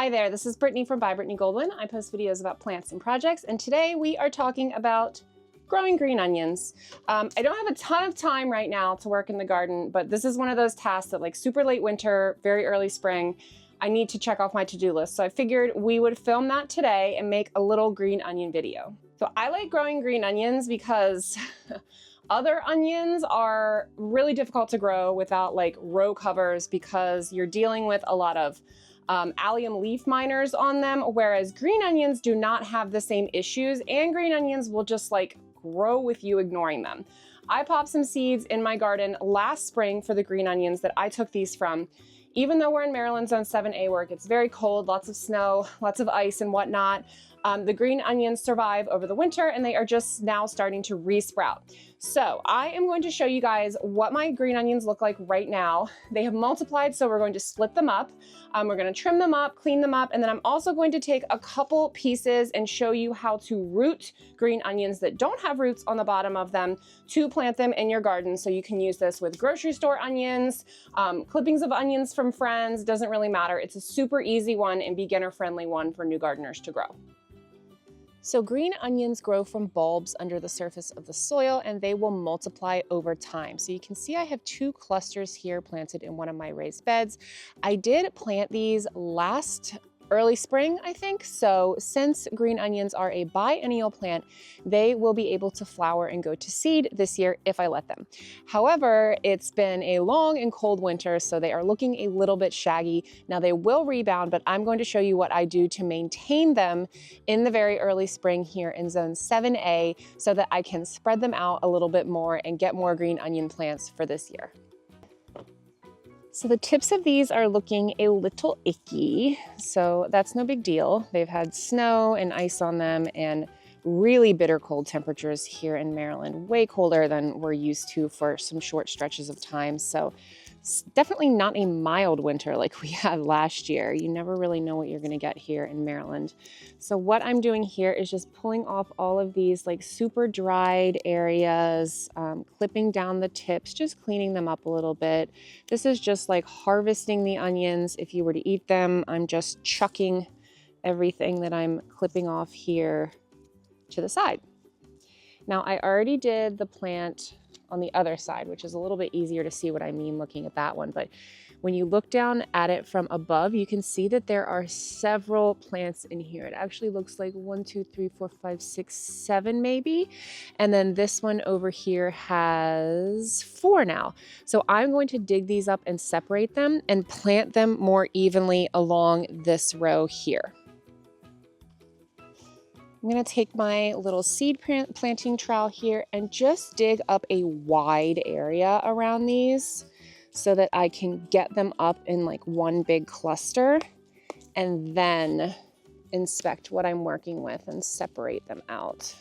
Hi there, this is Brittany from By Brittany Goldwyn. I post videos about plants and projects, and today we are talking about growing green onions. I don't have a ton of time right now to work in the garden, but this is one of those tasks that, like, super late winter, very early spring, I need to check off my to-do list. So I figured we would film that today and make a little green onion video. So I like growing green onions because other onions are really difficult to grow without like row covers because you're dealing with a lot of allium leaf miners on them, whereas green onions do not have the same issues, and green onions will just like grow with you ignoring them. I popped some seeds in my garden last spring for the green onions that I took these from. Even though we're in Maryland Zone 7A work, it's very cold, lots of snow, lots of ice and whatnot. The green onions survive over the winter and they are just now starting to re-sprout. So I am going to show you guys what my green onions look like right now. They have multiplied, so we're going to split them up. We're going to trim them up, clean them up, and then I'm also going to take a couple pieces and show you how to root green onions that don't have roots on the bottom of them to plant them in your garden. So you can use this with grocery store onions, clippings of onions from friends, doesn't really matter. It's a super easy one and beginner friendly one for new gardeners to grow. So green onions grow from bulbs under the surface of the soil, and they will multiply over time. So you can see I have 2 clusters here planted in one of my raised beds. I did plant these last early spring, I think. So since green onions are a biennial plant, they will be able to flower and go to seed this year if I let them. However, it's been a long and cold winter, so they are looking a little bit shaggy. Now they will rebound, but I'm going to show you what I do to maintain them in the very early spring here in Zone 7A so that I can spread them out a little bit more and get more green onion plants for this year. So the tips of these are looking a little icky, so that's no big deal. They've had snow and ice on them and really bitter cold temperatures here in Maryland, way colder than we're used to for some short stretches of time. So it's definitely not a mild winter like we had last year. You never really know what you're gonna get here in Maryland. So what I'm doing here is just pulling off all of these like super dried areas, clipping down the tips, just cleaning them up a little bit. This is just like harvesting the onions. If you were to eat them, I'm just chucking everything that I'm clipping off here to the side. Now I already did the plant on the other side, which is a little bit easier to see what I mean looking at that one. But when you look down at it from above, you can see that there are several plants in here. It actually looks like 1, 2, 3, 4, 5, 6, 7 maybe. And then this one over here has 4 now. So I'm going to dig these up and separate them and plant them more evenly along this row here. I'm gonna take my little seed planting trowel here and just dig up a wide area around these so that I can get them up in like one big cluster and then inspect what I'm working with and separate them out.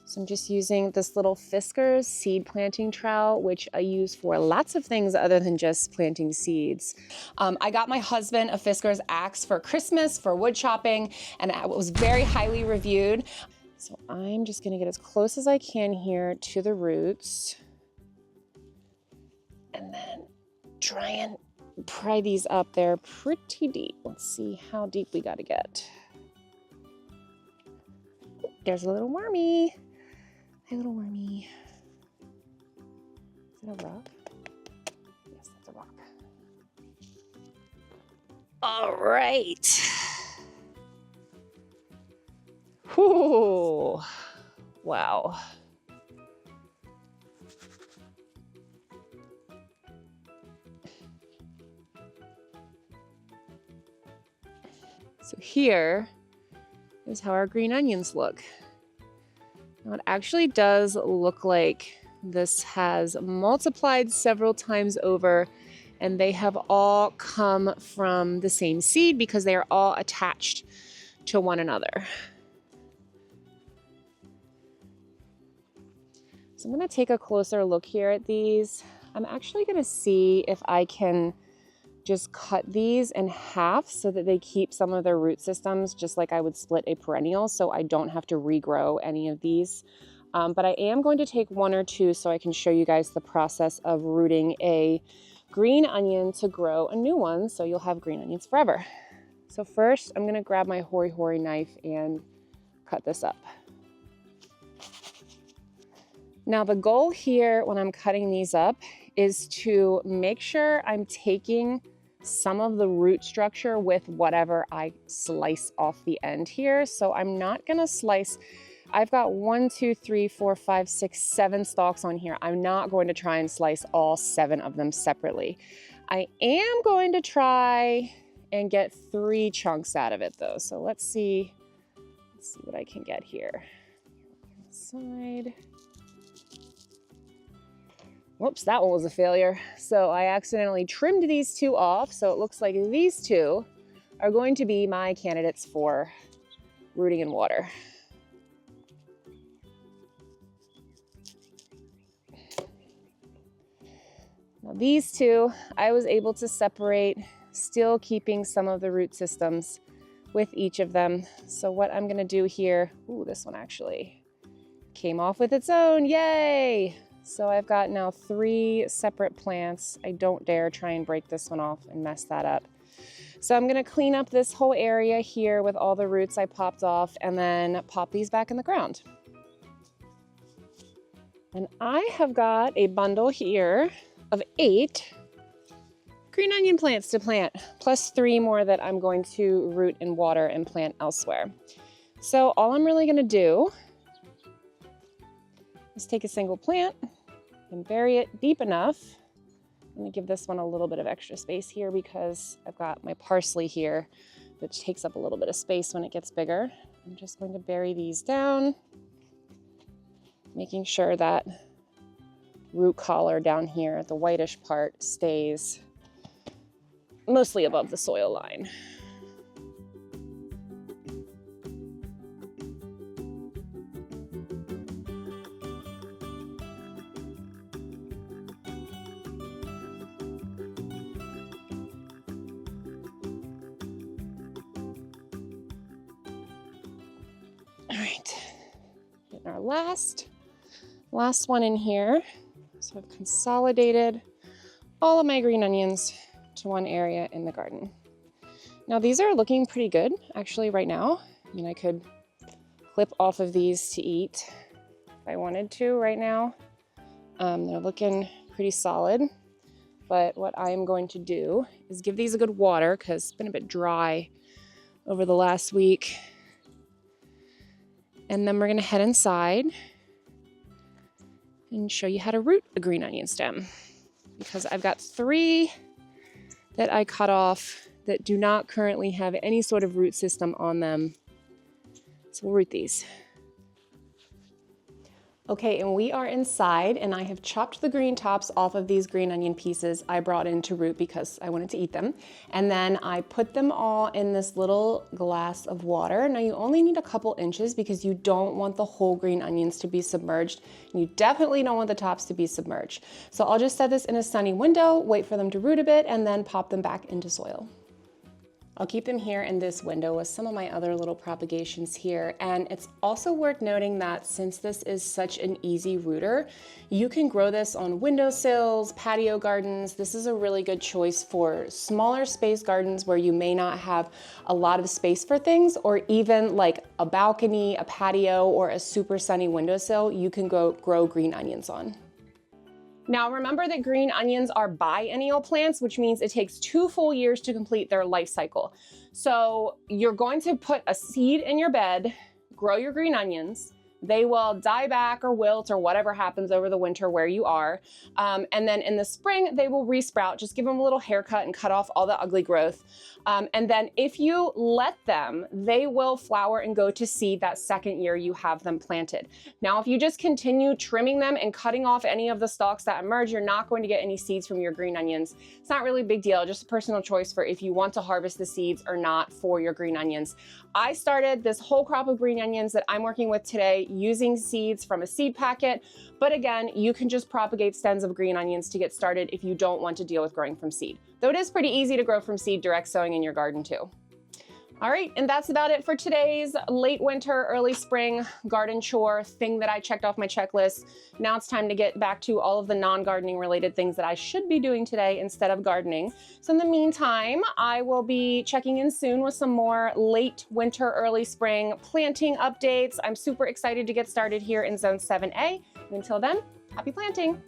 So I'm just using this little Fisker's seed planting trowel, which I use for lots of things other than just planting seeds. I got my husband a Fisker's axe for Christmas for wood chopping, and it was very highly reviewed. So I'm just gonna get as close as I can here to the roots and then try and pry these up. They're pretty deep. Let's see how deep we gotta get. There's a little wormy. Hey, little wormy. Is it a rock? Yes, that's a rock. All right. Whew. Wow. So here is how our green onions look. Now it actually does look like this has multiplied several times over, and they have all come from the same seed because they are all attached to one another. So I'm going to take a closer look here at these. I'm actually going to see if I can just cut these in half so that they keep some of their root systems, just like I would split a perennial, so I don't have to regrow any of these. But I am going to take 1 or 2 so I can show you guys the process of rooting a green onion to grow a new one, so you'll have green onions forever. So first, I'm gonna grab my hory knife and cut this up. Now the goal here when I'm cutting these up is to make sure I'm taking some of the root structure with whatever I slice off the end here. So I'm not gonna slice, I've got 1, 2, 3, 4, 5, 6, 7 stalks on here. I'm not going to try and slice all 7 of them separately. I am going to try and get 3 chunks out of it though. So let's see what I can get here. Side. Whoops, that one was a failure. So I accidentally trimmed these 2 off. So it looks like these 2 are going to be my candidates for rooting in water. Now these 2, I was able to separate, still keeping some of the root systems with each of them. So what I'm gonna do here, ooh, this one actually came off with its own, yay! So I've got now 3 separate plants. I don't dare try and break this one off and mess that up. So I'm gonna clean up this whole area here with all the roots I popped off and then pop these back in the ground. And I have got a bundle here of 8 green onion plants to plant, plus 3 more that I'm going to root in water and plant elsewhere. So all I'm really gonna do is take a single plant and bury it deep enough. I'm gonna give this one a little bit of extra space here because I've got my parsley here that takes up a little bit of space when it gets bigger. I'm just going to bury these down, making sure that root collar down here, the whitish part, stays mostly above the soil line. All right, getting our last one in here. So I've consolidated all of my green onions to one area in the garden. Now these are looking pretty good actually right now. I mean, I could clip off of these to eat if I wanted to right now. They're looking pretty solid, but what I'm going to do is give these a good water because it's been a bit dry over the last week. And then we're gonna head inside and show you how to root a green onion stem, because I've got 3 that I cut off that do not currently have any sort of root system on them. So we'll root these. Okay, and we are inside, and I have chopped the green tops off of these green onion pieces I brought in to root because I wanted to eat them. And then I put them all in this little glass of water. Now you only need a couple inches because you don't want the whole green onions to be submerged. And you definitely don't want the tops to be submerged. So I'll just set this in a sunny window, wait for them to root a bit, and then pop them back into soil. I'll keep them here in this window with some of my other little propagations here. And it's also worth noting that since this is such an easy rooter, you can grow this on windowsills, patio gardens. This is a really good choice for smaller space gardens where you may not have a lot of space for things, or even like a balcony, a patio, or a super sunny windowsill you can go grow green onions on. Now remember that green onions are biennial plants, which means it takes 2 full years to complete their life cycle. So you're going to put a seed in your bed, grow your green onions. They will die back or wilt or whatever happens over the winter where you are. And then in the spring, they will resprout. Just give them a little haircut and cut off all the ugly growth. And then if you let them, they will flower and go to seed that second year you have them planted. Now, if you just continue trimming them and cutting off any of the stalks that emerge, you're not going to get any seeds from your green onions. It's not really a big deal, just a personal choice for if you want to harvest the seeds or not for your green onions. I started this whole crop of green onions that I'm working with today using seeds from a seed packet. But again, you can just propagate stems of green onions to get started if you don't want to deal with growing from seed. Though it is pretty easy to grow from seed direct sowing in your garden too. All right, and that's about it for today's late winter, early spring garden chore thing that I checked off my checklist. Now it's time to get back to all of the non-gardening related things that I should be doing today instead of gardening. So in the meantime, I will be checking in soon with some more late winter, early spring planting updates. I'm super excited to get started here in Zone 7A. And until then, happy planting.